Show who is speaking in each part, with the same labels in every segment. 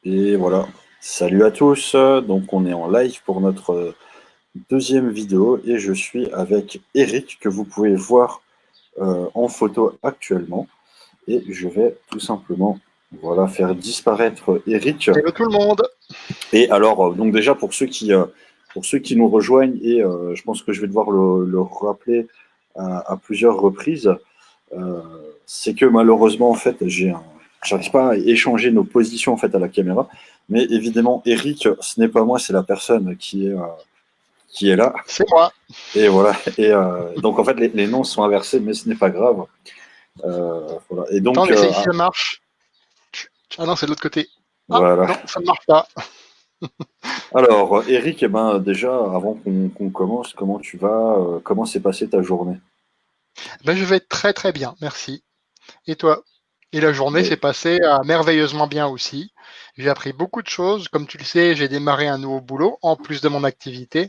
Speaker 1: Et voilà, salut à tous. Donc on est en live pour notre deuxième vidéo et je suis avec Eric que vous pouvez voir en photo actuellement. Et je vais tout simplement voilà, faire disparaître Eric.
Speaker 2: Hello tout le monde.
Speaker 1: Et alors, donc déjà pour ceux qui nous rejoignent, et je pense que je vais devoir le rappeler à plusieurs reprises, euh, c'est que malheureusement, en fait, j'arrive pas à échanger nos positions en fait à la caméra. Mais évidemment, Eric, ce n'est pas moi, c'est la personne qui est là.
Speaker 2: C'est moi.
Speaker 1: Et voilà. Et donc en fait, les noms sont inversés, mais ce n'est pas grave. Voilà. Et
Speaker 2: Attends,
Speaker 1: donc
Speaker 2: on essaye si ça marche. Ah non, c'est de l'autre côté. Ah
Speaker 1: voilà.
Speaker 2: non, ça ne marche pas.
Speaker 1: Alors, Eric, eh ben, déjà, avant qu'on commence, comment tu vas? Comment s'est passée ta journée?
Speaker 2: Ben, je vais très très bien, merci. Et toi? Et la journée
Speaker 1: Ben,
Speaker 2: s'est passée merveilleusement bien aussi. J'ai appris beaucoup de choses. Comme tu le sais, j'ai démarré un nouveau boulot en plus de mon activité.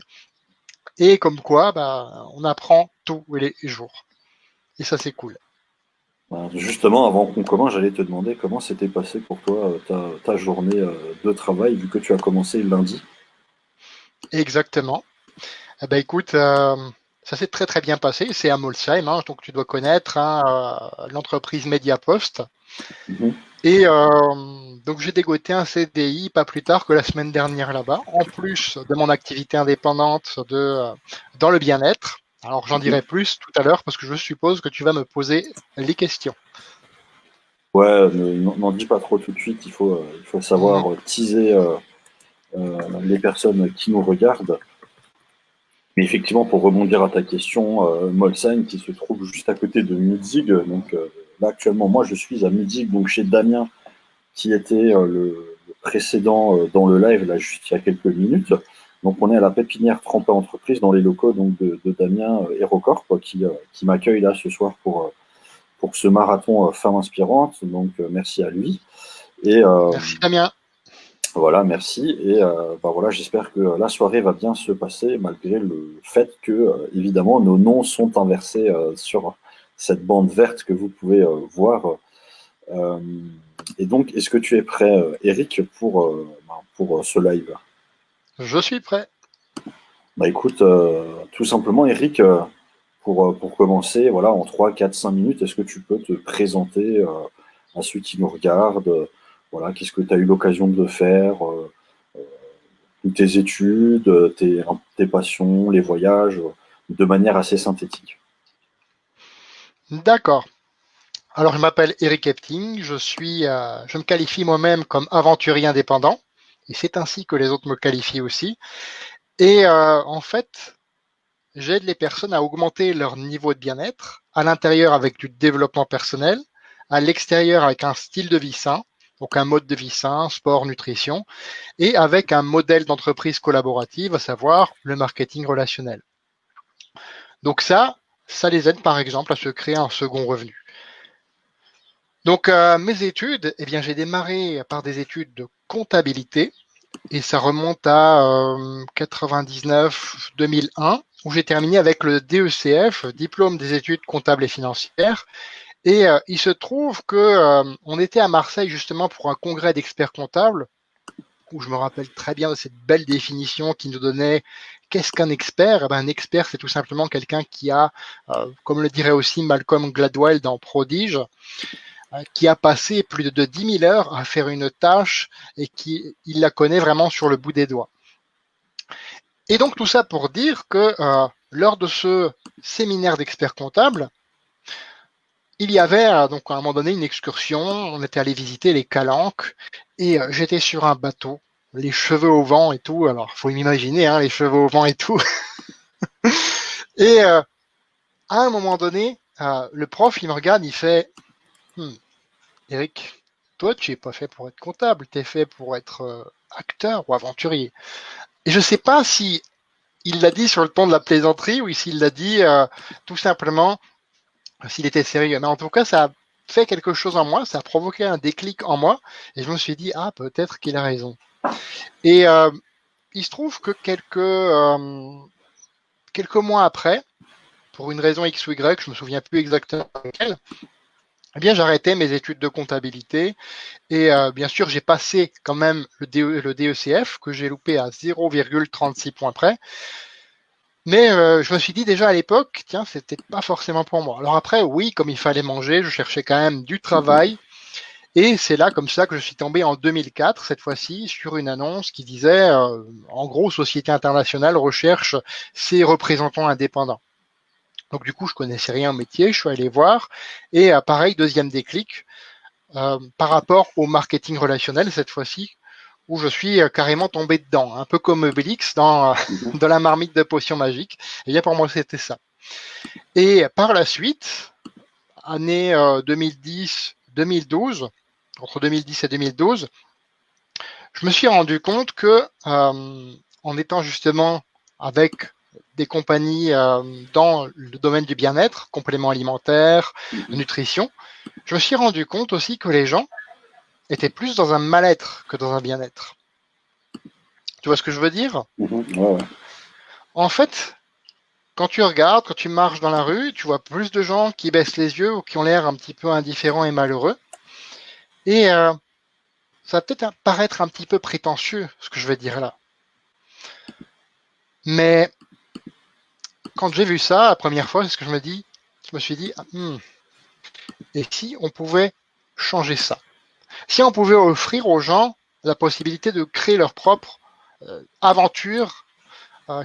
Speaker 2: Et comme quoi, bah, on apprend tous les jours. Et ça, c'est cool.
Speaker 1: justement, avant qu'on commence, j'allais te demander comment s'était passé pour toi ta journée de travail, vu que tu as commencé lundi.
Speaker 2: Exactement. Eh ben, écoute, ça s'est très très bien passé. C'est à Molsheim, hein, donc tu dois connaître hein, l'entreprise Mediapost.
Speaker 1: Mhm.
Speaker 2: Et donc j'ai dégoté un CDI pas plus tard que la semaine dernière là-bas, en plus de mon activité indépendante dans le bien-être. Alors j'en
Speaker 1: Mhm.
Speaker 2: dirai plus tout à l'heure parce que je suppose que tu vas me poser les questions.
Speaker 1: Ouais, n'en dis pas trop tout de suite, il faut
Speaker 2: Mhm.
Speaker 1: savoir teaser les personnes qui nous regardent. Mais effectivement, pour rebondir à ta question, Molsheim, qui se trouve juste à côté de Mudzig, donc là actuellement, moi je suis à Mudzig, donc chez Damien, qui était le précédent dans le live, là juste il y a quelques minutes. Donc on est à la pépinière Trempe Entreprise dans les locaux donc, de Damien Hérocorp, qui m'accueille là ce soir pour ce marathon Femmes Inspirantes. Donc merci à lui. Et
Speaker 2: Merci Damien.
Speaker 1: voilà, merci. Et bah voilà, j'espère que la soirée va bien se passer, malgré le fait que, évidemment, nos noms sont inversés sur cette bande verte que vous pouvez voir. Euh, et donc, est-ce que tu es prêt, Eric, pour ce live?
Speaker 2: Je suis prêt.
Speaker 1: Bah écoute, tout simplement, Eric, pour commencer, voilà, en 3 4 5 minutes, est-ce que tu peux te présenter à ceux qui nous regardent? Voilà, qu'est-ce que tu as eu l'occasion de faire? Tes études, tes passions, les voyages, de manière assez synthétique.
Speaker 2: D'accord. Alors je m'appelle Eric Epting, je me qualifie moi-même comme aventurier indépendant et c'est ainsi que les autres me qualifient aussi. Et en fait, j'aide les personnes à augmenter leur niveau de bien-être, à l'intérieur avec du développement personnel, à l'extérieur avec un style de vie sain, donc un mode de vie sain, sport, nutrition, et avec un modèle d'entreprise collaborative, à savoir le marketing relationnel. Donc ça les aide par exemple à se créer un second revenu. Donc mes études, eh bien j'ai démarré par des études de comptabilité et ça remonte à 99-2001 où j'ai terminé avec le DECF, diplôme des études comptables et financières. Et il se trouve que on était à Marseille justement pour un congrès d'experts comptables où je me rappelle très bien de cette belle définition qui nous donnait qu'est-ce qu'un expert. Eh ben, un expert, c'est tout simplement quelqu'un qui a, comme le dirait aussi Malcolm Gladwell dans Prodige, qui a passé plus de 10 000 heures à faire une tâche et qui il la connaît vraiment sur le bout des doigts. Et donc tout ça pour dire que lors de ce séminaire d'experts comptables, il y avait donc à un moment donné une excursion, on était allé visiter les Calanques et j'étais sur un bateau, les cheveux au vent et tout, alors faut m'imaginer hein, les cheveux au vent et tout. Et à un moment donné, le prof il me regarde, il fait Eric, toi tu es pas fait pour être comptable, tu es fait pour être acteur ou aventurier. Et je sais pas si il l'a dit sur le ton de la plaisanterie ou s'il l'a dit tout simplement s'il était sérieux. Mais en tout cas, ça a fait quelque chose en moi, ça a provoqué un déclic en moi, et je me suis dit, ah, peut-être qu'il a raison. Et il se trouve que quelques mois après, pour une raison X ou Y, je me souviens plus exactement laquelle, eh bien, j'ai arrêté mes études de comptabilité et bien sûr, j'ai passé quand même le DECF que j'ai loupé à 0,36 points près. Mais je me suis dit déjà à l'époque, tiens, c'était pas forcément pour moi. Alors après, oui, comme il fallait manger, je cherchais quand même du travail. Et c'est là, comme ça, que je suis tombé en 2004, cette fois-ci, sur une annonce qui disait, en gros, Société Internationale recherche ses représentants indépendants. Donc du coup, je connaissais rien au métier, je suis allé voir. Et pareil, deuxième déclic, par rapport au marketing relationnel, cette fois-ci, où je suis carrément tombé dedans, un peu comme Obélix dans,
Speaker 1: Mhm.
Speaker 2: dans la marmite de potions magiques. Et bien pour moi, c'était ça. Et par la suite, année 2010-2012, entre 2010 et 2012, je me suis rendu compte que en étant justement avec des compagnies dans le domaine du bien-être, compléments alimentaires,
Speaker 1: Mhm.
Speaker 2: nutrition, je me suis rendu compte aussi que les gens étaient plus dans un mal-être que dans un bien-être. Tu vois ce que je veux dire?
Speaker 1: Mhm. Ouais, ouais.
Speaker 2: En fait, quand tu regardes, quand tu marches dans la rue, tu vois plus de gens qui baissent les yeux ou qui ont l'air un petit peu indifférents et malheureux. Et ça va peut-être paraître un petit peu prétentieux, ce que je vais dire là. Mais quand j'ai vu ça la première fois, c'est ce que je me suis dit, et si on pouvait changer ça? Si on pouvait offrir aux gens la possibilité de créer leur propre aventure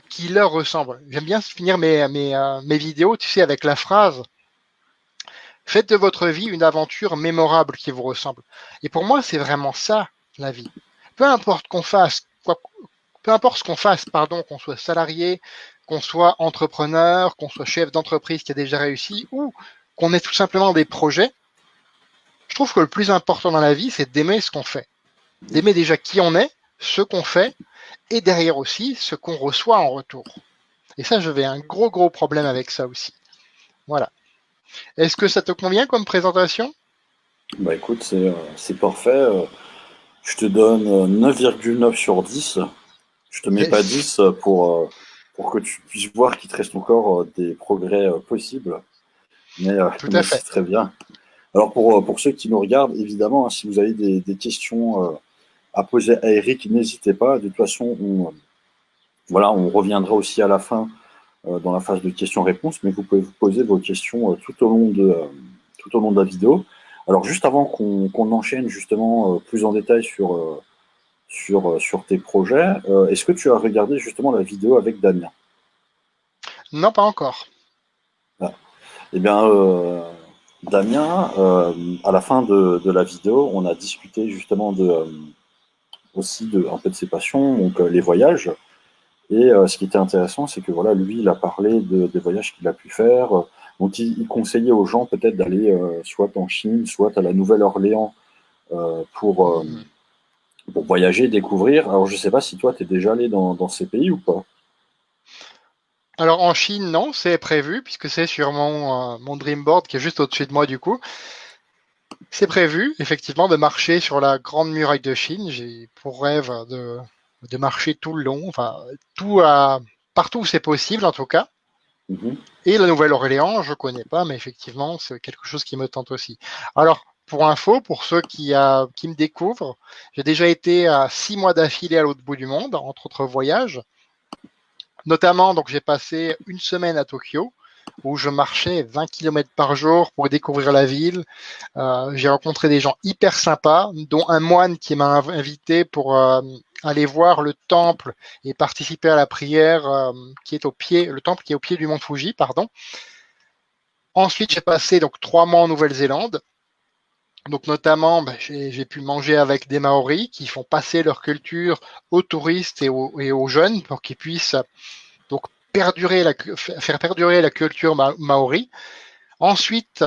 Speaker 2: qui leur ressemble. J'aime bien finir mes vidéos, tu sais, avec la phrase faites de votre vie une aventure mémorable qui vous ressemble. Et pour moi, c'est vraiment ça, la vie. Peu importe qu'on fasse, peu importe ce qu'on fasse, pardon, qu'on soit salarié, qu'on soit entrepreneur, qu'on soit chef d'entreprise qui a déjà réussi, ou qu'on ait tout simplement des projets, je trouve que le plus important dans la vie, c'est d'aimer ce qu'on fait. D'aimer déjà qui on est, ce qu'on fait, et derrière aussi ce qu'on reçoit en retour. Et ça, j'avais un gros problème avec ça aussi. Voilà. Est-ce que ça te convient comme présentation?
Speaker 1: Bah écoute, c'est parfait. Je te donne 9,9 sur 10. Je te mets pas
Speaker 2: Yes,
Speaker 1: 10 pour que tu puisses voir qu'il te reste encore des progrès possibles.
Speaker 2: tout à
Speaker 1: Mais
Speaker 2: fait.
Speaker 1: c'est très bien. Alors pour ceux qui nous regardent, évidemment, hein, si vous avez des questions à poser à Eric, n'hésitez pas. De toute façon, voilà, on reviendra aussi à la fin dans la phase de questions-réponses, mais vous pouvez vous poser vos questions tout au long de la vidéo. Alors juste avant qu'on enchaîne justement plus en détail sur tes projets, est-ce que tu as regardé justement la vidéo avec Damien?
Speaker 2: Non, pas encore.
Speaker 1: Ah. Eh bien, Damien, à la fin de la vidéo, on a discuté justement aussi un peu de ses passions, donc les voyages. Et ce qui était intéressant, c'est que voilà, lui, il a parlé des voyages qu'il a pu faire. Donc, il conseillait aux gens peut-être d'aller soit en Chine, soit à la Nouvelle-Orléans euh, pour, euh,
Speaker 2: Hmm.
Speaker 1: pour voyager, découvrir. Alors, je ne sais pas si toi, tu es déjà allé dans ces pays ou pas.
Speaker 2: Alors en Chine, non, c'est prévu, puisque c'est sur mon dream board qui est juste au-dessus de moi du coup. C'est prévu, effectivement, de marcher sur la grande muraille de Chine. J'ai pour rêve de marcher tout le long, enfin, tout partout où c'est possible en tout cas.
Speaker 1: Mhm.
Speaker 2: Et la Nouvelle-Orléans, je connais pas, mais effectivement, c'est quelque chose qui me tente aussi. Alors, pour info, pour ceux qui me découvrent, j'ai déjà été à 6 mois d'affilée à l'autre bout du monde, entre autres voyages. Notamment, donc, j'ai passé une semaine à Tokyo, où je marchais 20 km par jour pour découvrir la ville. J'ai rencontré des gens hyper sympas, dont un moine qui m'a invité pour aller voir le temple et participer à la prière qui est au pied, le temple qui est au pied du mont Fuji, pardon. Ensuite, j'ai passé donc 3 mois en Nouvelle-Zélande. Donc notamment, j'ai pu manger avec des Maoris qui font passer leur culture aux touristes et aux jeunes pour qu'ils puissent donc faire perdurer la culture maori. Ensuite,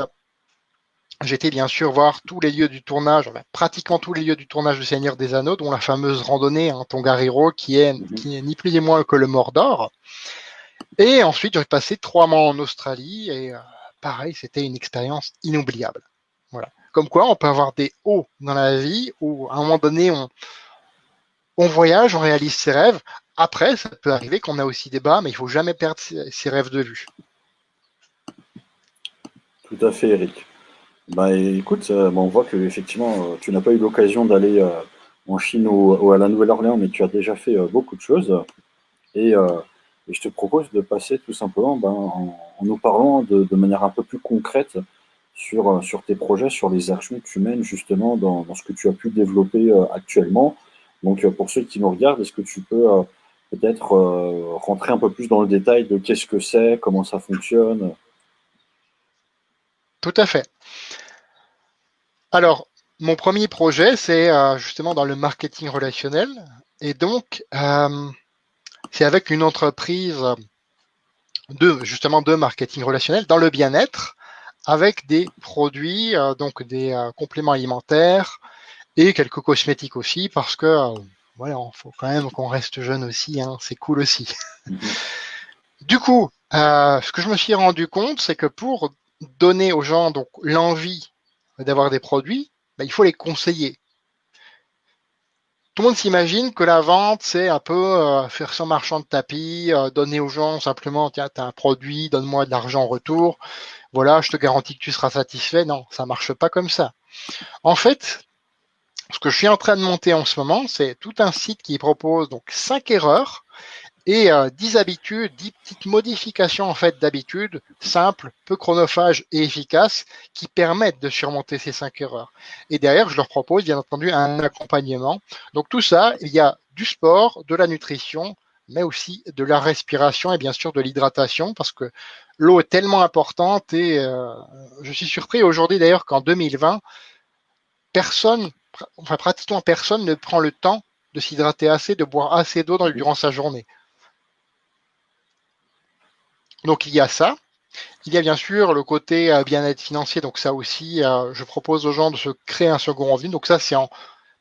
Speaker 2: j'étais bien sûr voir tous les lieux du tournage, enfin, pratiquement tous les lieux du tournage du Seigneur des Anneaux, dont la fameuse randonnée en Tongariro,
Speaker 1: Mhm.
Speaker 2: qui est ni plus ni moins que le Mordor. Et ensuite, j'ai passé 3 mois en Australie et pareil, c'était une expérience inoubliable. Voilà. Comme quoi, on peut avoir des hauts dans la vie où à un moment donné, on voyage, on réalise ses rêves. Après, ça peut arriver qu'on a aussi des bas, mais il faut jamais perdre ses rêves de vue.
Speaker 1: Tout à fait, Eric. Bah écoute, on voit que effectivement, tu n'as pas eu l'occasion d'aller en Chine ou à la Nouvelle-Orléans, mais tu as déjà fait beaucoup de choses. Et, euh, et je te propose de passer tout simplement en nous parlant de manière un peu plus concrète sur tes projets, sur les actions que tu mènes justement dans ce que tu as pu développer actuellement. Donc pour ceux qui nous regardent, est-ce que tu peux peut-être rentrer un peu plus dans le détail de qu'est-ce que c'est, comment ça fonctionne?
Speaker 2: Tout à fait. Alors, mon premier projet, c'est justement dans le marketing relationnel. Et donc, c'est avec une entreprise justement de marketing relationnel dans le bien-être, avec des produits, donc des compléments alimentaires et quelques cosmétiques aussi, parce que voilà, il faut quand même qu'on reste jeune aussi, hein, c'est cool aussi.
Speaker 1: Mhm.
Speaker 2: Du coup, ce que je me suis rendu compte, c'est que pour donner aux gens donc l'envie d'avoir des produits, ben, il faut les conseiller. Tout le monde s'imagine que la vente, c'est un peu faire son marchand de tapis, donner aux gens simplement, tiens, tu as un produit, donne-moi de l'argent en retour, voilà, je te garantis que tu seras satisfait. Non, ça marche pas comme ça. En fait, ce que je suis en train de monter en ce moment, c'est tout un site qui propose donc 5 erreurs et 10 habitudes, 10 petites modifications en fait d'habitudes simples, peu chronophages et efficaces qui permettent de surmonter ces 5 erreurs. Et derrière, je leur propose bien entendu un accompagnement. Donc tout ça, il y a du sport, de la nutrition, mais aussi de la respiration et bien sûr de l'hydratation parce que l'eau est tellement importante et je suis surpris aujourd'hui d'ailleurs qu'en 2020, personne, enfin pratiquement personne ne prend le temps de s'hydrater assez, de boire assez d'eau durant sa journée. Donc il y a ça. Il y a bien sûr le côté bien-être financier. Donc ça aussi, je propose aux gens de se créer un second revenu. Donc ça,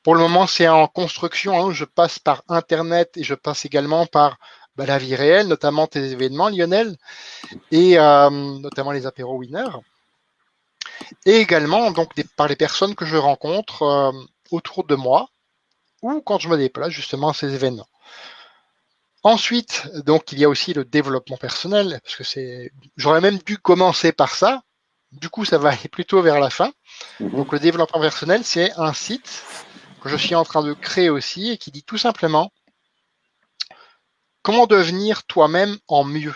Speaker 2: pour le moment, c'est en construction. Hein. Je passe par Internet et je passe également par la vie réelle, notamment tes événements, Lionel, et notamment les apéros winners. Et également donc par les personnes que je rencontre autour de moi ou quand je me déplace justement à ces événements. Ensuite, donc, il y a aussi le développement personnel, parce que j'aurais même dû commencer par ça. Du coup, ça va aller plutôt vers la fin.
Speaker 1: Mhm.
Speaker 2: Donc, le développement personnel, c'est un site que je suis en train de créer aussi et qui dit tout simplement comment devenir toi-même en mieux.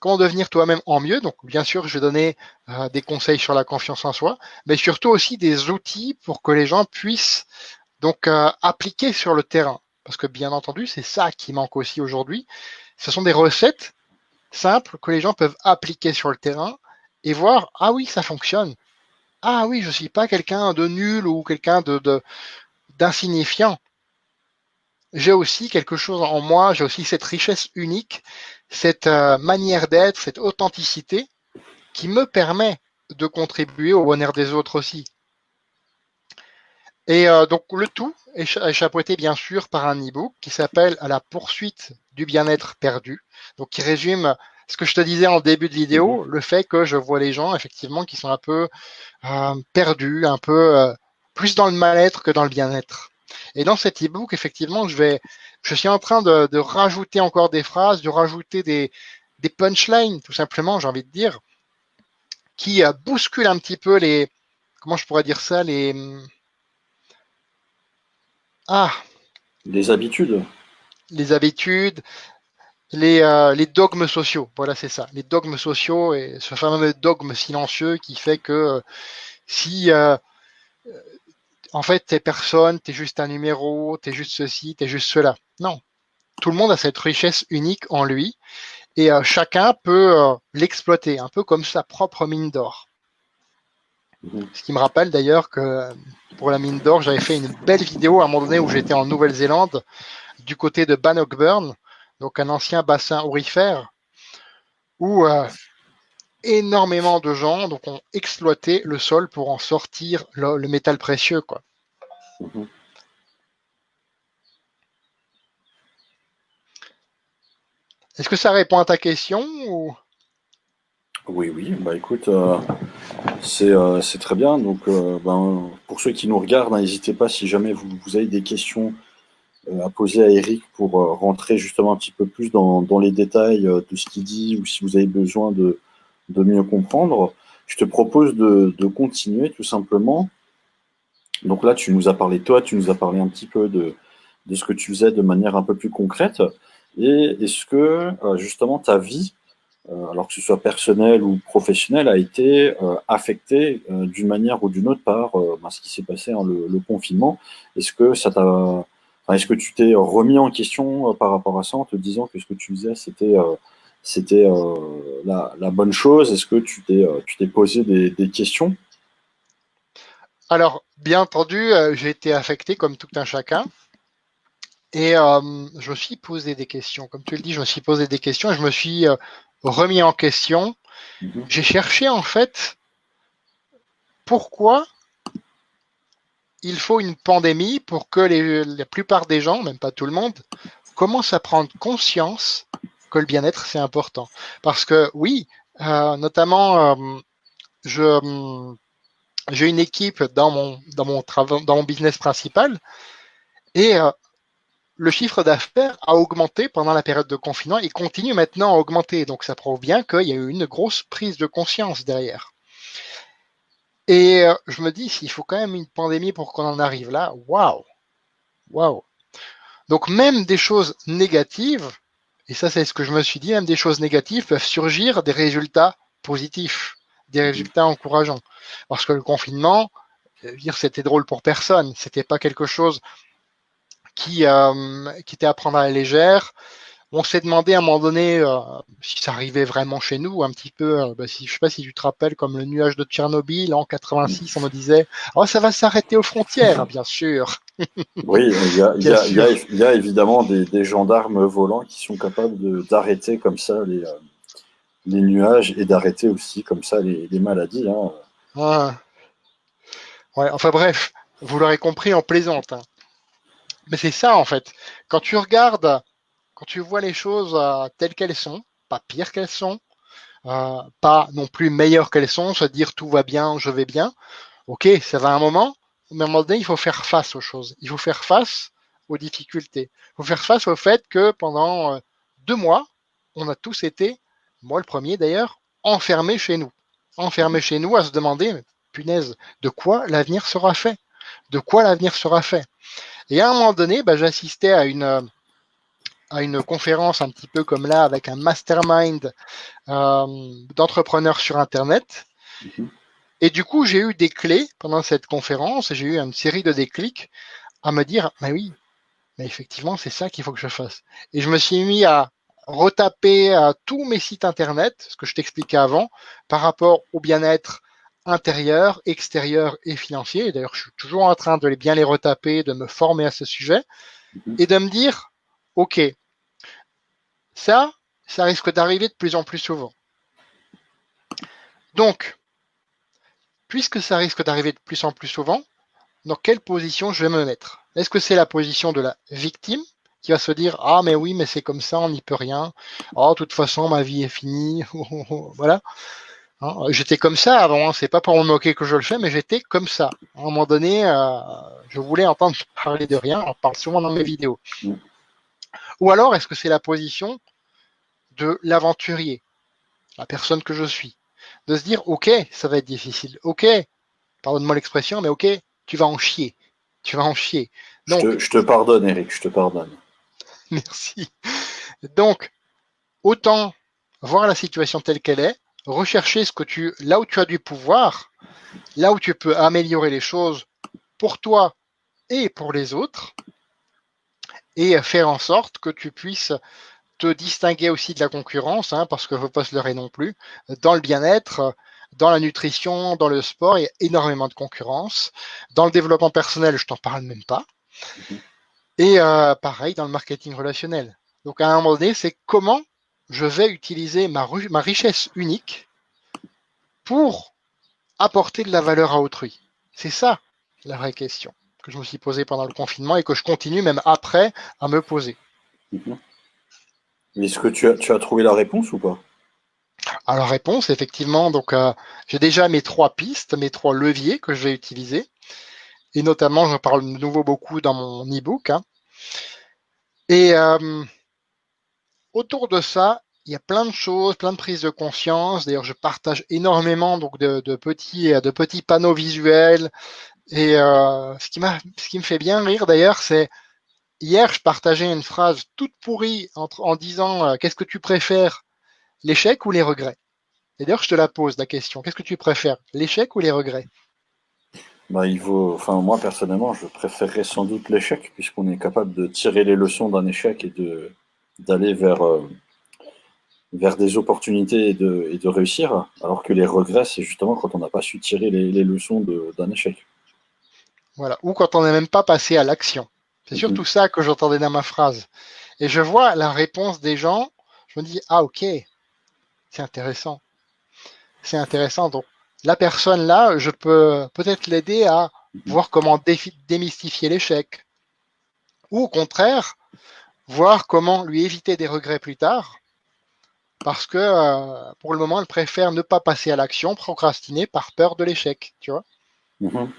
Speaker 2: Comment devenir toi-même en mieux. Donc, bien sûr, je vais donner des conseils sur la confiance en soi, mais surtout aussi des outils pour que les gens puissent donc appliquer sur le terrain. Parce que bien entendu, c'est ça qui manque aussi aujourd'hui. Ce sont des recettes simples que les gens peuvent appliquer sur le terrain et voir, ah oui, ça fonctionne. Ah oui, je ne suis pas quelqu'un de nul ou quelqu'un d'insignifiant. J'ai aussi quelque chose en moi, j'ai aussi cette richesse unique, cette manière d'être, cette authenticité qui me permet de contribuer au bonheur des autres aussi. Et donc le tout est chapeauté bien sûr par un e-book qui s'appelle À la poursuite du bien-être perdu, donc qui résume ce que je te disais en début de
Speaker 1: Mhm.
Speaker 2: vidéo, le fait que je vois les gens effectivement qui sont un peu perdus, un peu plus dans le mal-être que dans le bien-être. Et dans cet e-book, effectivement, je suis en train de rajouter encore des phrases, de rajouter des punchlines, tout simplement, j'ai envie de dire, qui bousculent un petit peu comment je pourrais dire ça, ah,
Speaker 1: Des habitudes.
Speaker 2: les habitudes, les dogmes sociaux. Voilà, c'est ça. Les dogmes sociaux et ce fameux dogme silencieux qui fait que si en fait t'es personne, t'es juste un numéro, t'es juste ceci, t'es juste cela. Non. Tout le monde a cette richesse unique en lui et chacun peut l'exploiter, un peu comme sa propre mine d'or.
Speaker 1: Mhm.
Speaker 2: Ce qui me rappelle d'ailleurs que pour la mine d'or, j'avais fait une belle vidéo à un moment donné où j'étais en Nouvelle-Zélande, du côté de Bannockburn, donc un ancien bassin aurifère, où énormément de gens donc, ont exploité le sol pour en sortir le métal précieux. Quoi.
Speaker 1: Mhm.
Speaker 2: Est-ce que ça répond à ta question ou...
Speaker 1: Oui, oui, bah écoute, c'est très bien. Donc, pour ceux qui nous regardent, hein, n'hésitez pas si jamais vous avez des questions à poser à Eric pour rentrer justement un petit peu plus dans les détails de ce qu'il dit ou si vous avez besoin de mieux comprendre. je te propose de continuer tout simplement. Donc là, tu nous as parlé, toi, tu nous as parlé un petit peu de ce que tu faisais de manière un peu plus concrète. Et est-ce que justement ta vie, alors que ce soit personnelle ou professionnelle, a été affectée d'une manière ou d'une autre par ce qui s'est passé, hein, le confinement? Est-ce que ça t'a, enfin, est-ce que tu t'es remis en question par rapport à ça en te disant que ce que tu faisais, c'était la bonne chose? Est-ce que tu t'es posé des questions?
Speaker 2: Alors, bien entendu, j'ai été affecté comme tout un chacun. Et je me suis posé des questions. Comme tu le dis, je me suis posé des questions et je me suis remis en question.
Speaker 1: Mhm.
Speaker 2: J'ai cherché en fait pourquoi il faut une pandémie pour que la plupart des gens, même pas tout le monde, commencent à prendre conscience que le bien-être c'est important. Parce que oui, notamment, je, j'ai une équipe dans mon business principal et le chiffre d'affaires a augmenté pendant la période de confinement et continue maintenant à augmenter. Donc ça prouve bien qu'il y a eu une grosse prise de conscience derrière. Et je me dis, s'il faut quand même une pandémie pour qu'on en arrive là, waouh, waouh. Donc même des choses négatives, et ça c'est ce que je me suis dit, même des choses négatives peuvent surgir des résultats positifs, des
Speaker 1: Mhm.
Speaker 2: résultats encourageants. Parce que le confinement, dire c'était drôle pour personne, c'était pas quelque chose qui était à prendre à la légère. On s'est demandé à un moment donné si ça arrivait vraiment chez nous, un petit peu, si, je sais pas si tu te rappelles, comme le nuage de Tchernobyl en 86, on me disait, oh, ça va s'arrêter aux frontières, bien sûr,
Speaker 1: Oui,
Speaker 2: bien sûr.
Speaker 1: il y a évidemment des gendarmes volants qui sont capables d'arrêter comme ça les nuages et d'arrêter aussi comme ça les maladies, hein.
Speaker 2: Ouais, ouais, enfin bref, vous l'aurez compris, on plaisante, hein. Mais c'est ça en fait. Quand tu regardes, quand tu vois les choses telles qu'elles sont, pas pires qu'elles sont, pas non plus meilleures qu'elles sont, se dire tout va bien, je vais bien. Ok, ça va un moment, mais à un moment donné, il faut faire face aux choses. Il faut faire face aux difficultés. Il faut faire face au fait que pendant 2 mois, on a tous été, moi le premier d'ailleurs, enfermés chez nous. Enfermés chez nous à se demander, mais punaise, de quoi l'avenir sera fait? De quoi l'avenir sera fait? Et à un moment donné, bah, j'assistais à une conférence un petit peu comme là, avec un mastermind d'entrepreneurs sur Internet.
Speaker 1: Mhm.
Speaker 2: Et du coup, j'ai eu des clés pendant cette conférence, j'ai eu une série de déclics à me dire, mais oui, mais effectivement, c'est ça qu'il faut que je fasse. Et je me suis mis à retaper tous mes sites Internet, ce que je t'expliquais avant, par rapport au bien-être intérieur, extérieur et financier. D'ailleurs, je suis toujours en train de bien les retaper, de me former à ce sujet,
Speaker 1: Mhm.
Speaker 2: et de me dire, OK, ça, ça risque d'arriver de plus en plus souvent. Donc, puisque ça risque d'arriver de plus en plus souvent, dans quelle position je vais me mettre? Est-ce que c'est la position de la victime qui va se dire ah mais oui mais c'est comme ça on n'y peut rien, oh de toute façon ma vie est finie, voilà, hein, j'étais comme ça avant, hein. C'est pas pour me moquer que je le fais mais j'étais comme ça à un moment donné, je voulais entendre parler de rien, on parle souvent dans mes vidéos.
Speaker 1: Mhm.
Speaker 2: Ou alors est-ce que c'est la position de l'aventurier, la personne que je suis, de se dire ok ça va être difficile, ok pardonne-moi l'expression mais ok tu vas en chier, tu vas en chier. Donc,
Speaker 1: Je te pardonne, Eric, je te pardonne.
Speaker 2: merci. Donc, autant voir la situation telle qu'elle est, rechercher là où tu as du pouvoir, là où tu peux améliorer les choses pour toi et pour les autres, et faire en sorte que tu puisses te distinguer aussi de la concurrence, hein, parce qu'il ne faut pas se leurrer non plus. Dans le bien-être, dans la nutrition, dans le sport, il y a énormément de concurrence. Dans le développement personnel, je t'en parle même pas.
Speaker 1: Mhm.
Speaker 2: Et pareil dans le marketing relationnel. Donc à un moment donné, c'est comment je vais utiliser ma richesse unique pour apporter de la valeur à autrui. C'est ça la vraie question que je me suis posée pendant le confinement et que je continue même après à me poser.
Speaker 1: Mhm. Est-ce que tu as trouvé la réponse ou pas?
Speaker 2: Alors réponse, effectivement, donc j'ai déjà mes 3 pistes, mes 3 leviers que je vais utiliser. Et notamment, j'en parle de nouveau beaucoup dans mon e-book, hein. Et autour de ça, il y a plein de choses, plein de prises de conscience. D'ailleurs, je partage énormément donc de petits panneaux visuels. Et ce qui me fait bien rire d'ailleurs, c'est hier, je partageais une phrase toute pourrie en disant qu'est-ce que tu préfères, l'échec ou les regrets? Et d'ailleurs, je te la pose la question. Qu'est-ce que tu préfères, l'échec ou les regrets?
Speaker 1: Bah, enfin, moi, personnellement, je préférerais sans doute l'échec, puisqu'on est capable de tirer les leçons d'un échec et d'aller vers des opportunités et de réussir, alors que les regrets, c'est justement quand on n'a pas su tirer les leçons d'un échec.
Speaker 2: Voilà. Ou quand on n'est même pas passé à l'action. C'est
Speaker 1: Mhm.
Speaker 2: surtout ça que j'entendais dans ma phrase. Et je vois la réponse des gens. Je me dis, ah ok, c'est intéressant. C'est intéressant. Donc, la personne là, je peux peut-être l'aider à
Speaker 1: Mhm.
Speaker 2: voir comment démystifier l'échec. Ou au contraire, voir comment lui éviter des regrets plus tard. Parce que pour le moment, elle préfère ne pas passer à l'action, procrastiner par peur de l'échec. Tu vois?
Speaker 1: Mhm.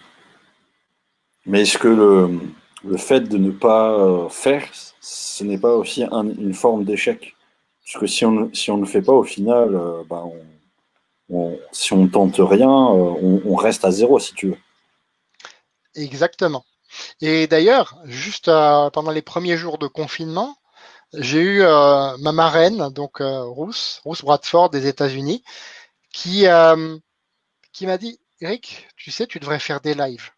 Speaker 1: Mais est-ce que le fait de ne pas faire, ce n'est pas aussi une forme d'échec? Parce que si on ne le fait pas, au final, bah, si on tente rien, on reste à zéro, si tu veux.
Speaker 2: Exactement. Et d'ailleurs, juste pendant les premiers jours de confinement, j'ai eu ma marraine, donc Ruth Bradford des États-Unis, qui, euh, qui m'a dit, Eric, tu sais, tu devrais faire des lives.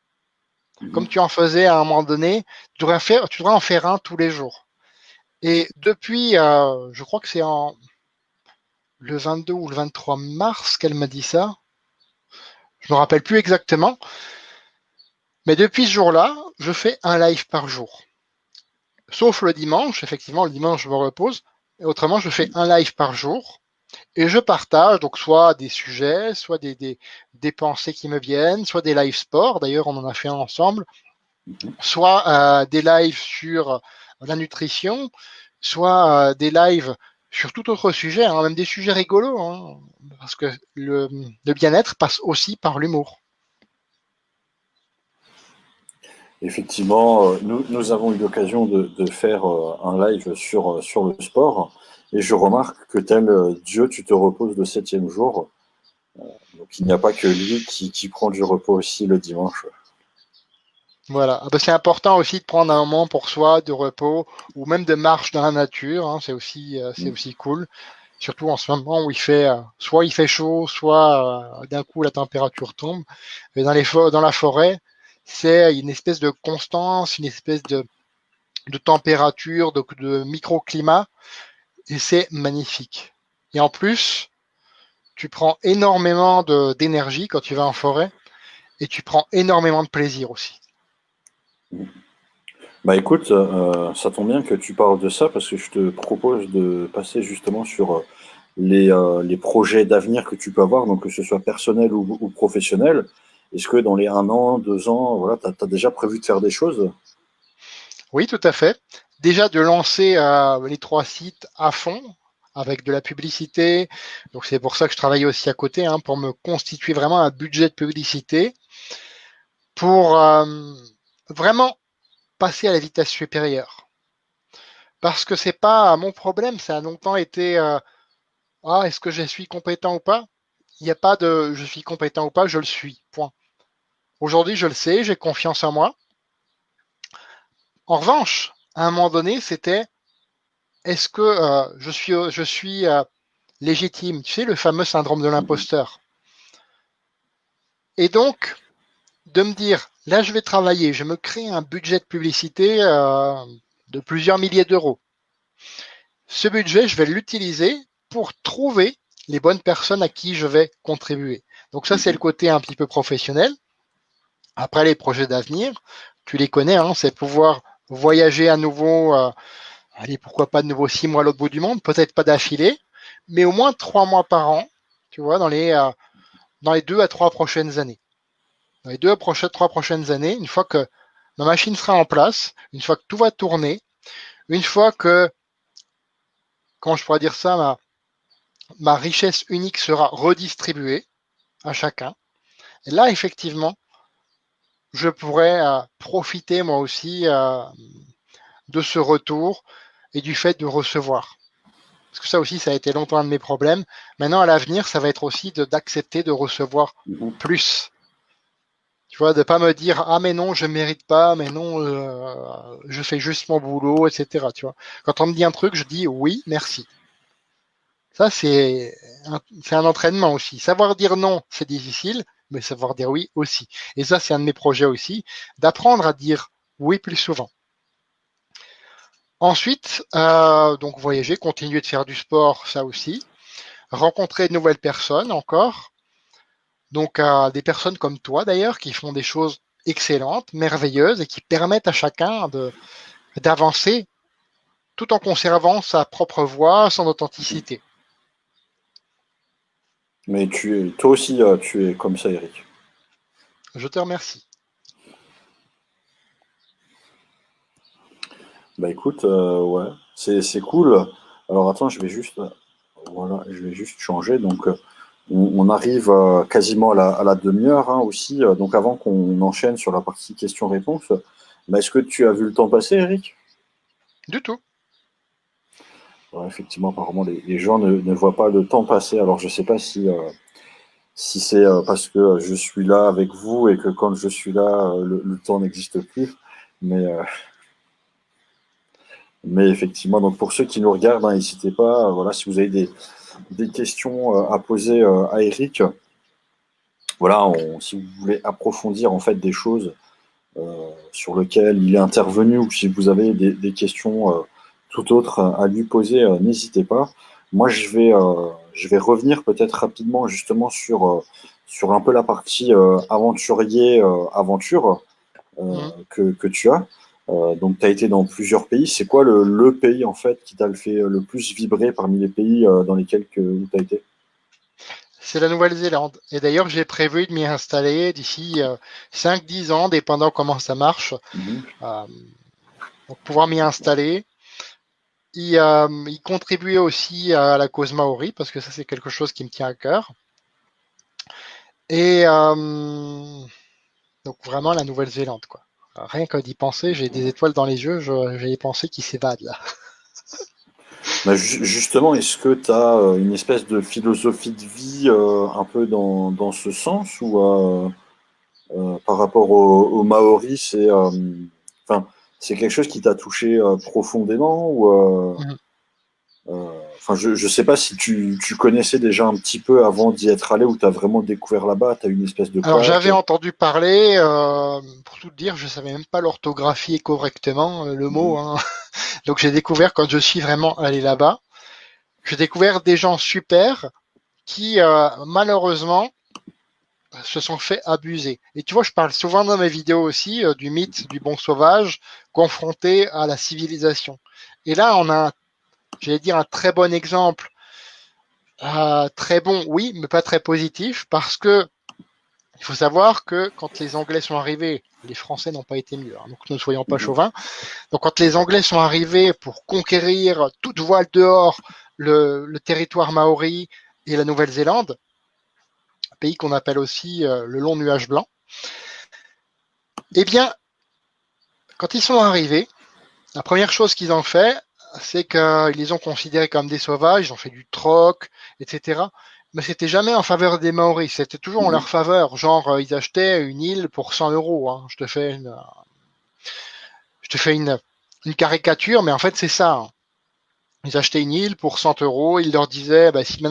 Speaker 2: Comme
Speaker 1: Mhm.
Speaker 2: tu en faisais à un moment donné, tu devrais en faire un tous les jours. Et depuis, je crois que c'est le 22 ou le 23 mars qu'elle m'a dit ça. Je me rappelle plus exactement. Mais depuis ce jour-là, je fais un live par jour. Sauf le dimanche, effectivement, le dimanche, je me repose. Et autrement, je fais un live par jour. Et je partage donc soit des sujets, soit des pensées qui me viennent, soit des lives sport, d'ailleurs on en a fait un ensemble,
Speaker 1: Mhm.
Speaker 2: soit des lives sur la nutrition, soit des lives sur tout autre sujet, hein, même des sujets rigolos, hein, parce que le bien-être passe aussi par l'humour.
Speaker 1: Effectivement, nous avons eu l'occasion de faire un live sur le sport, et je remarque que tel Dieu, tu te reposes le septième jour. Donc il n'y a pas que lui qui prend du repos aussi le dimanche.
Speaker 2: Voilà. Ah ben, c'est important aussi de prendre un moment pour soi, de repos, ou même de marche dans la nature, hein, c'est
Speaker 1: Mm.
Speaker 2: aussi cool. Surtout en ce moment où soit il fait chaud, soit d'un coup la température tombe. Mais dans la forêt, c'est une espèce de constance, une espèce de température, de microclimat, et c'est magnifique. Et en plus, tu prends énormément d'énergie quand tu vas en forêt, et tu prends énormément de plaisir aussi.
Speaker 1: Bah écoute, ça tombe bien que tu parles de ça parce que je te propose de passer justement sur les projets d'avenir que tu peux avoir, donc que ce soit personnel ou professionnel. Est-ce que dans les 1 an, 2 ans, voilà, tu as déjà prévu de faire des choses?
Speaker 2: Oui, tout à fait. Déjà de lancer les 3 sites à fond avec de la publicité. Donc c'est pour ça que je travaille aussi à côté, hein, pour me constituer vraiment un budget de publicité pour vraiment passer à la vitesse supérieure. Parce que c'est pas mon problème, ça a longtemps été est-ce que je suis compétent ou pas? Il n'y a pas de je suis compétent ou pas, je le suis. Point. Aujourd'hui, je le sais, j'ai confiance en moi. En revanche, à un moment donné, c'était est-ce que je suis légitime? Tu sais, le fameux syndrome de
Speaker 1: Mhm.
Speaker 2: l'imposteur. Et donc, de me dire, là, je vais travailler, je me crée un budget de publicité de plusieurs milliers d'euros. Ce budget, je vais l'utiliser pour trouver les bonnes personnes à qui je vais contribuer. Donc ça, c'est le
Speaker 1: Mhm.
Speaker 2: côté un petit peu professionnel. Après, les projets d'avenir, tu les connais, hein, c'est pouvoir voyager à nouveau, allez, pourquoi pas de nouveau 6 mois à l'autre bout du monde, peut-être pas d'affilée, mais au moins 3 mois par an, tu vois, dans les 2 à 3 prochaines années. Dans les 3 prochaines années, une fois que ma machine sera en place, une fois que tout va tourner, une fois que, comment je pourrais dire ça, ma richesse unique sera redistribuée à chacun. Et là, effectivement, je pourrais profiter moi aussi de ce retour et du fait de recevoir. parce que ça aussi, ça a été longtemps un de mes problèmes. Maintenant, à l'avenir, ça va être aussi d'accepter de recevoir plus. Tu vois, de pas me dire ah mais non, je mérite pas, mais non, je fais juste mon boulot, etc. Tu vois, quand on me dit un truc, je dis oui, merci. Ça, c'est un entraînement aussi. Savoir dire non, c'est difficile, mais savoir dire oui aussi. Et ça, c'est un de mes projets aussi, d'apprendre à dire oui plus souvent. Ensuite, donc voyager, continuer de faire du sport, ça aussi. Rencontrer de nouvelles personnes encore. Donc des personnes comme toi d'ailleurs, qui font des choses excellentes, merveilleuses et qui permettent à chacun d'avancer tout en conservant sa propre voix, son authenticité.
Speaker 1: Mais toi aussi, tu es comme ça, Eric.
Speaker 2: Je te remercie.
Speaker 1: Bah écoute, ouais, c'est cool. Alors attends, voilà, je vais juste changer. Donc, on arrive quasiment à la demi-heure hein, aussi. Donc, avant qu'on enchaîne sur la partie questions-réponses, bah, est-ce que tu as vu le temps passer, Eric?
Speaker 2: Du tout.
Speaker 1: Ouais, effectivement, apparemment, les gens ne voient pas le temps passer. Alors, je sais pas si c'est parce que je suis là avec vous et que quand je suis là, le temps n'existe plus. Mais, euh, mais effectivement, donc pour ceux qui nous regardent, hein, n'hésitez pas. Voilà, si vous avez des questions à poser à Eric, voilà, si vous voulez approfondir en fait des choses sur lesquelles il est intervenu ou si vous avez des questions tout autres à lui poser, n'hésitez pas. Moi, je vais revenir peut-être rapidement justement sur un peu la partie aventurier, aventure
Speaker 2: Mhm.
Speaker 1: que tu as. Donc, tu as été dans plusieurs pays. C'est quoi le pays en fait qui t'a fait le plus vibrer parmi les pays dans lesquels tu as été?
Speaker 2: C'est la Nouvelle-Zélande. Et d'ailleurs, j'ai prévu de m'y installer d'ici 5-10 ans, dépendant comment ça marche.
Speaker 1: Mhm.
Speaker 2: Euh, donc, pouvoir m'y installer. Y contribuer aussi à la cause maori, parce que ça, c'est quelque chose qui me tient à cœur. Et donc, vraiment, la Nouvelle-Zélande, quoi. Rien que d'y penser, j'ai des étoiles dans les yeux, j'ai des pensées qui s'évadent, là.
Speaker 1: Bah, justement, est-ce que tu as une espèce de philosophie de vie un peu dans ce sens ou par rapport aux Maoris, enfin, c'est quelque chose qui t'a touché profondément ou
Speaker 2: Mhm.
Speaker 1: enfin, je sais pas si tu connaissais déjà un petit peu avant d'y être allé ou tu as vraiment découvert là-bas, tu as une espèce de
Speaker 2: Alors,
Speaker 1: claque.
Speaker 2: j'avais entendu parler, pour tout te dire, je savais même pas l'orthographier correctement, le mot,
Speaker 1: Mhm.
Speaker 2: hein. Donc, j'ai découvert quand je suis vraiment allé là-bas. J'ai découvert des gens super qui, malheureusement, se sont fait abuser. Et tu vois, je parle souvent dans mes vidéos aussi du mythe du bon sauvage confronté à la civilisation. Et là, on a, j'allais dire, un très bon exemple, très bon, oui, mais pas très positif, parce que il faut savoir que quand les Anglais sont arrivés, les Français n'ont pas été mieux, hein, donc ne soyons pas
Speaker 1: Mhm.
Speaker 2: chauvins. Donc quand les Anglais sont arrivés pour conquérir toute voile dehors le territoire maori et la Nouvelle-Zélande, pays qu'on appelle aussi le long nuage blanc, eh bien, quand ils sont arrivés, la première chose qu'ils ont fait, c'est qu'ils les ont considérés comme des sauvages, ils ont fait du troc, etc. Mais c'était jamais en faveur des Maoris, c'était toujours en
Speaker 1: Mhm.
Speaker 2: leur faveur. Genre, ils achetaient une île pour 100 euros. Hein. Je te fais une caricature, mais en fait, c'est ça. Hein. Ils achetaient une île pour 100 euros. Ils leur disaient, bah, si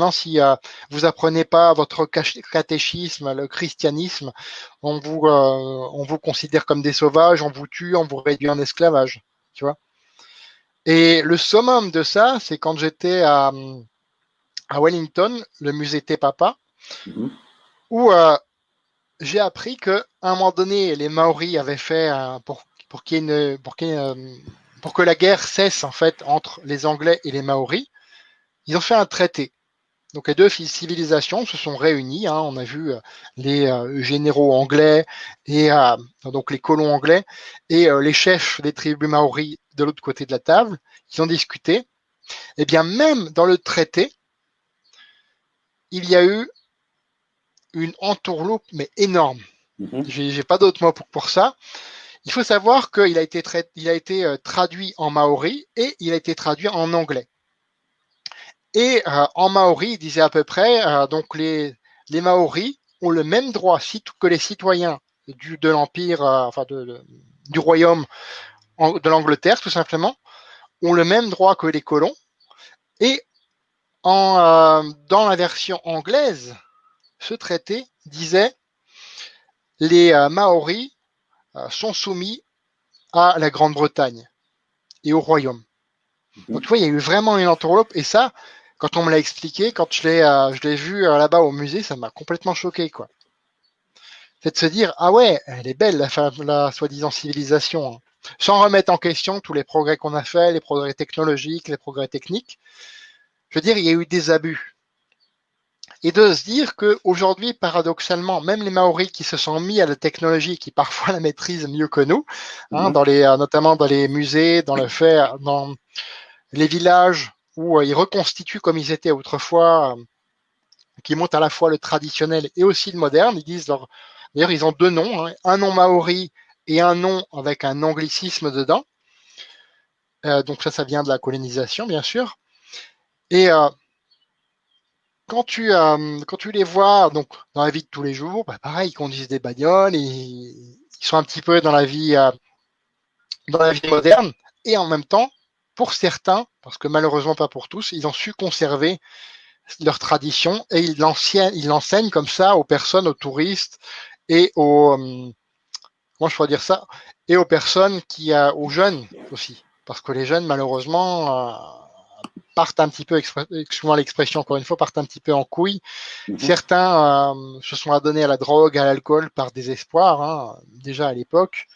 Speaker 2: vous apprenez pas votre catéchisme, le christianisme, on vous considère comme des sauvages, on vous tue, on vous réduit en esclavage. Tu vois. Et le summum de ça, c'est quand j'étais à Wellington, le musée Te Papa,
Speaker 1: Mhm.
Speaker 2: où j'ai appris qu'à un moment donné, les Maoris avaient fait pour qu'il y ait pour que la guerre cesse en fait entre les Anglais et les Maoris, ils ont fait un traité. Donc les deux civilisations se sont réunies. Hein, on a vu les généraux anglais et donc les colons anglais et les chefs des tribus maoris de l'autre côté de la table. Ils ont discuté. Et bien même dans le traité, il y a eu une entourloupe mais énorme.
Speaker 1: Mhm.
Speaker 2: J'ai pas d'autre mot pour ça. Il faut savoir qu'il a été, il a été traduit en maori et il a été traduit en anglais. Et en maori, il disait à peu près, donc les Maoris ont le même droit que les citoyens de l'Empire, du royaume de l'Angleterre, tout simplement, ont le même droit que les colons. Et dans la version anglaise, ce traité disait les Maoris sont soumis à la Grande-Bretagne et au royaume. Donc tu vois, il y a eu vraiment une entourloupe. Et ça, quand on me l'a expliqué, quand je l'ai vu là-bas au musée, ça m'a complètement choqué, quoi. C'est de se dire, ah ouais, elle est belle, la soi-disant civilisation, hein. Sans remettre en question tous les progrès qu'on a faits, les progrès technologiques, les progrès techniques. Je veux dire, il y a eu des abus. Et de se dire qu'aujourd'hui, paradoxalement, même les Maoris qui se sont mis à la technologie, qui parfois la maîtrisent mieux que nous, hein, notamment dans les musées, dans les villages où ils reconstituent comme ils étaient autrefois, qui montrent à la fois le traditionnel et aussi le moderne. D'ailleurs, ils ont deux noms, hein, un nom maori et un nom avec un anglicisme dedans. Donc ça vient de la colonisation, bien sûr. Et quand tu les vois donc dans la vie de tous les jours, bah, pareil, ils conduisent des bagnoles, ils sont un petit peu dans la vie moderne, et en même temps, pour certains, parce que malheureusement pas pour tous, ils ont su conserver leur tradition et ils l'enseignent comme ça aux personnes, aux touristes et comment je pourrais dire ça, et aux personnes aux jeunes aussi, parce que les jeunes malheureusement partent un petit peu, excusez-moi l'expression encore une fois, partent un petit peu en couille. Certains se sont adonnés à la drogue, à l'alcool par désespoir, hein, déjà à l'époque.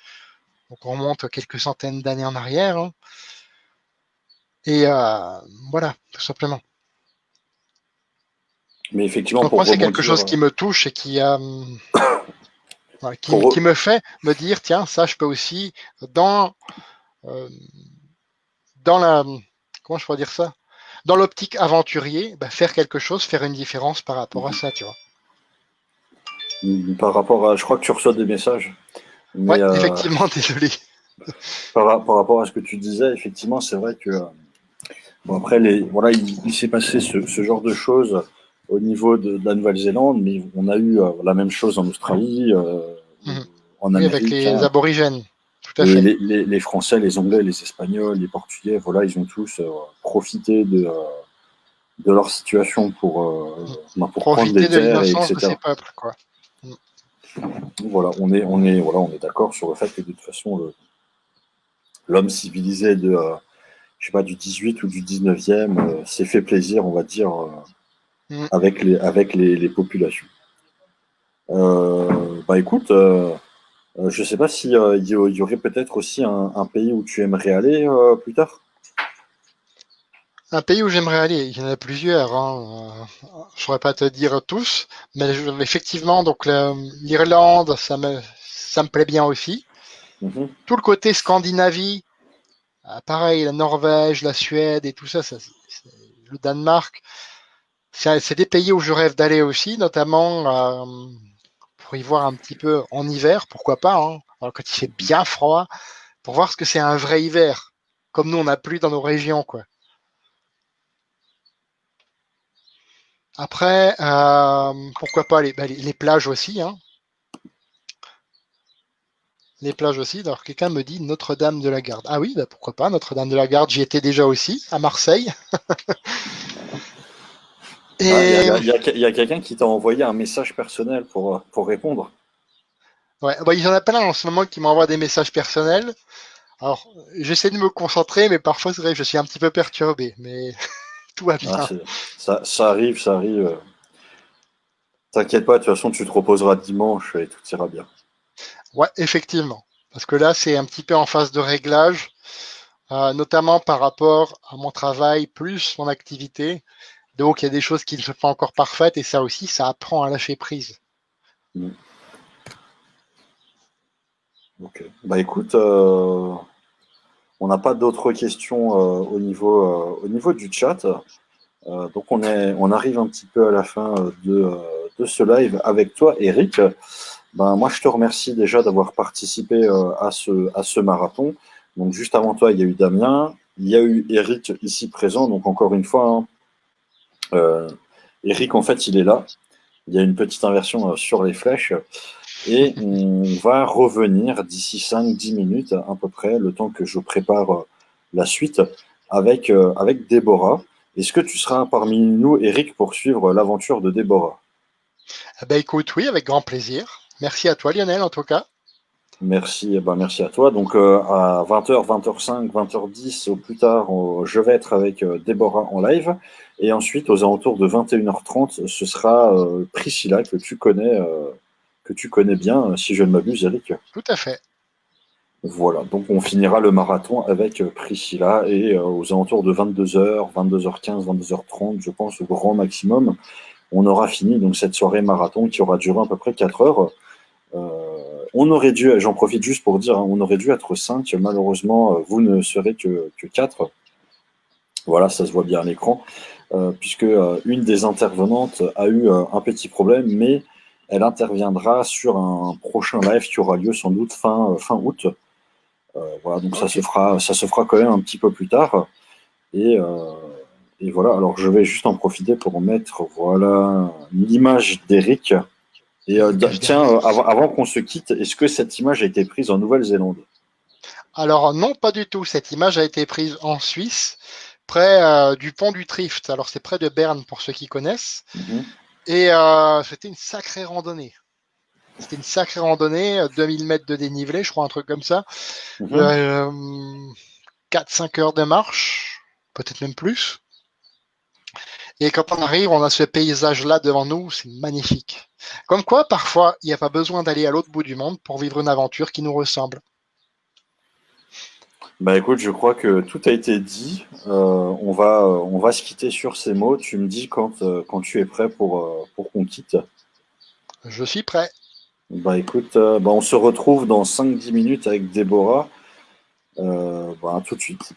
Speaker 2: Donc on remonte quelques centaines d'années en arrière, hein. Et voilà, tout simplement.
Speaker 1: Mais effectivement,
Speaker 2: Donc
Speaker 1: pour
Speaker 2: moi, c'est quelque
Speaker 1: rebondir,
Speaker 2: chose qui me touche et qui me fait me dire, tiens, ça, je peux aussi, dans, euh, dans la, comment je pourrais dire ça, dans l'optique aventurier, bah, faire quelque chose, faire une différence par rapport à ça, tu vois.
Speaker 1: par rapport à, je crois que tu reçois des messages, mais
Speaker 2: Ouais, effectivement, désolé.
Speaker 1: par rapport à ce que tu disais, effectivement, c'est vrai que bon, après, voilà, il s'est passé ce genre de choses au niveau de la Nouvelle-Zélande, mais on a eu la même chose en Australie,
Speaker 2: Mhm.
Speaker 1: en
Speaker 2: Oui, avec
Speaker 1: Amérique,
Speaker 2: les
Speaker 1: hein.
Speaker 2: aborigènes, tout à
Speaker 1: Et
Speaker 2: fait.
Speaker 1: les Français, les Anglais, les Espagnols, les Portugais, voilà, ils ont tous profité de leur situation
Speaker 2: Mhm.
Speaker 1: pour prendre les
Speaker 2: Profiter de
Speaker 1: terres, et
Speaker 2: l'innocence de
Speaker 1: etc.
Speaker 2: ces peuples, quoi. Mhm.
Speaker 1: Voilà, voilà, on est d'accord sur le fait que de toute façon, l'homme civilisé je sais pas, du 18 ou du 19e s'est fait plaisir, on va dire,
Speaker 2: Mhm.
Speaker 1: avec les populations. Bah écoute, je sais pas si y aurait peut-être aussi un pays où tu aimerais aller plus tard.
Speaker 2: Un pays où j'aimerais aller, il y en a plusieurs, hein. Je saurais pas te dire tous, mais effectivement, donc l'Irlande, ça me plaît bien aussi.
Speaker 1: Mhm.
Speaker 2: Tout le côté Scandinavie, pareil, la Norvège, la Suède et tout ça, le Danemark, c'est des pays où je rêve d'aller aussi, notamment pour y voir un petit peu en hiver, pourquoi pas, hein, alors quand il fait bien froid, pour voir ce que c'est un vrai hiver, comme nous on n'a plus dans nos régions, quoi. Après, pourquoi pas les plages aussi, hein. Les plages aussi. Alors quelqu'un me dit Notre-Dame de la Garde. Ah oui, bah pourquoi pas, Notre-Dame de la Garde, j'y étais déjà aussi, à Marseille.
Speaker 1: Ah,
Speaker 2: Et
Speaker 1: il y a quelqu'un qui t'a envoyé un message personnel pour répondre.
Speaker 2: ouais, bah, il y en a plein en ce moment qui m'envoient des messages personnels. Alors, j'essaie de me concentrer, mais parfois c'est vrai que je suis un petit peu perturbé, mais tout va
Speaker 1: Ah,
Speaker 2: bien.
Speaker 1: ça arrive, ça arrive. T'inquiète pas, de toute façon, tu te reposeras dimanche et tout ira bien.
Speaker 2: Ouais, effectivement. Parce que là, c'est un petit peu en phase de réglage, notamment par rapport à mon travail plus mon activité. Donc, il y a des choses qui ne sont pas encore parfaites et ça aussi, ça apprend à lâcher prise.
Speaker 1: Mm. Ok. Bah écoute, on n'a pas d'autres questions au niveau du chat. Donc on arrive un petit peu à la fin de ce live avec toi, Eric. Ben, moi, je te remercie déjà d'avoir participé à ce marathon. Donc juste avant toi, il y a eu Damien, il y a eu Eric ici présent. Donc encore une fois, hein, Euh, Eric, en fait, il est là. Il y a une petite inversion sur les flèches. Et on va revenir d'ici 5-10 minutes à peu près, le temps que je prépare la suite avec Déborah. Est-ce que tu seras parmi nous, Eric, pour suivre l'aventure de Déborah?
Speaker 2: Eh ben, écoute, oui, avec grand plaisir. Merci à toi, Lionel, en tout cas.
Speaker 1: Merci, merci à toi. Donc à 20h, 20h05, 20h10 au plus tard, je vais être avec Déborah en live. Et ensuite, aux alentours de 21h30, ce sera Priscilla que tu connais bien, si je ne m'abuse, Eric.
Speaker 2: Tout à fait.
Speaker 1: Voilà, donc on finira le marathon avec Priscilla et aux alentours de 22h, 22h15, 22h30, je pense, au grand maximum, on aura fini donc cette soirée marathon qui aura duré à peu près 4 heures. On aurait dû, j'en profite juste pour dire, hein, on aurait dû être 5. Malheureusement, vous ne serez que 4. Voilà, ça se voit bien à l'écran, puisque une des intervenantes a eu un petit problème, mais elle interviendra sur un prochain live qui aura lieu sans doute fin août. Voilà, donc
Speaker 2: Ok.
Speaker 1: ça se fera quand même un petit peu plus tard. Et, euh, et voilà, alors je vais juste en profiter pour mettre voilà l'image d'Eric. Et
Speaker 2: L'image
Speaker 1: tiens,
Speaker 2: d'Eric.
Speaker 1: avant qu'on se quitte, est-ce que cette image a été prise en Nouvelle-Zélande?
Speaker 2: Alors, non, pas du tout. Cette image a été prise en Suisse, près du pont du Trift. Alors, c'est près de Berne, pour ceux qui connaissent.
Speaker 1: Mhm,
Speaker 2: Et c'était une sacrée randonnée. C'était une sacrée randonnée, 2000 mètres de dénivelé, je crois, un truc comme ça.
Speaker 1: mhm.
Speaker 2: Euh, 4-5 heures de marche, peut-être même plus. Et quand on arrive, on a ce paysage-là devant nous, c'est magnifique. Comme quoi, parfois, il n'y a pas besoin d'aller à l'autre bout du monde pour vivre une aventure qui nous ressemble.
Speaker 1: Bah écoute, je crois que tout a été dit. On va se quitter sur ces mots. Tu me dis quand tu es prêt pour qu'on quitte.
Speaker 2: Je suis prêt.
Speaker 1: Bah écoute, bah on se retrouve dans 5-10 minutes avec Déborah. Bah, à tout de suite.